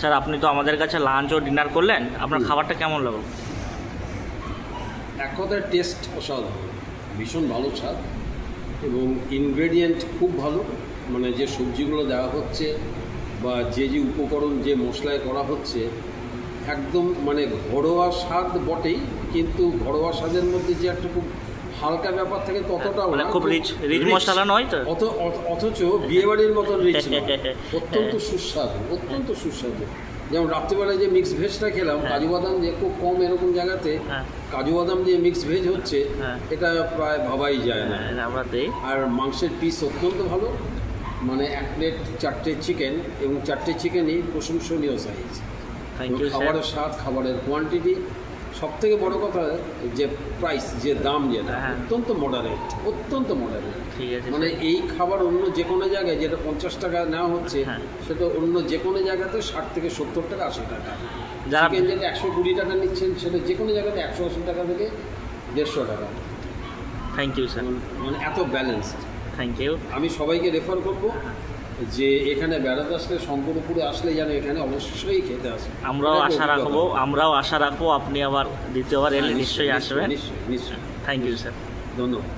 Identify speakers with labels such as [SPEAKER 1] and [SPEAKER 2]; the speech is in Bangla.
[SPEAKER 1] স্যার আপনি তো আমাদের কাছে লাঞ্চ ও ডিনার করলেন, আপনার খাবারটা কেমন লাগলো?
[SPEAKER 2] এক কথায় টেস্ট অসাধারণ, ভীষণ ভালো স্বাদ এবং ইনগ্রেডিয়েন্ট খুব ভালো। মানে যে সবজিগুলো দেওয়া হচ্ছে বা যে যে উপকরণ যে মশলায় করা হচ্ছে একদম মানে ঘরোয়া স্বাদ বটেই, কিন্তু ঘরোয়া স্বাদের মধ্যে যে একটা খুব হালকা ব্যাপার থাকে ততটাও
[SPEAKER 1] মানে
[SPEAKER 2] না,
[SPEAKER 1] খুব রিচ মশলা নয় তো,
[SPEAKER 2] অথচ বিয়েবাড়ির মতন রিচ নয়। অত্যন্ত সুস্বাদু, অত্যন্ত সুস্বাদু। যেমন রাত্রিবেলায় যে মিক্স ভেজটা খেলাম, কাজু বাদাম যে খুব কম এরকম জায়গাতে কাজু বাদাম দিয়ে মিক্স ভেজ হচ্ছে, এটা প্রায় ভাবাই যায় না। আর মাংসের পিস অত্যন্ত ভালো, মানে এক প্লেট 4টে চিকেন এবং 4টে চিকেনই প্রশংসনীয় সাইজ। খাবারের স্বাদ, খাবারের কোয়ান্টিটি, সব থেকে বড় কথা যে প্রাইস, যে দাম যেটা অত্যন্ত মডারেট, অত্যন্ত মডারেট। মানে এই খাবার অন্য যে কোনো জায়গায় যেটা 50 টাকা নেওয়া হচ্ছে সেটা অন্য যে কোনো জায়গাতে 60 থেকে 70 টাকা 80 টাকা। চিকেন যেটা 120 টাকা নিচ্ছেন সেটা যে কোনো জায়গাতে 180 টাকা থেকে 150 টাকা।
[SPEAKER 1] থ্যাংক ইউ স্যার,
[SPEAKER 2] মানে এত ব্যালেন্সড।
[SPEAKER 1] Thank you.
[SPEAKER 2] আমি সবাইকে রেফার করব যে এখানে বেড়াতে আসলে, শঙ্করপুরে আসলে যেন এখানে অবশ্যই খেতে আসে।
[SPEAKER 1] আমরাও আশা রাখবো আপনি আবার দ্বিতীয়বার এলে নিশ্চয়ই আসবেন।
[SPEAKER 2] নিশ্চয়ই নিশ্চয়ই।
[SPEAKER 1] থ্যাংক ইউ স্যার,
[SPEAKER 2] ধন্যবাদ।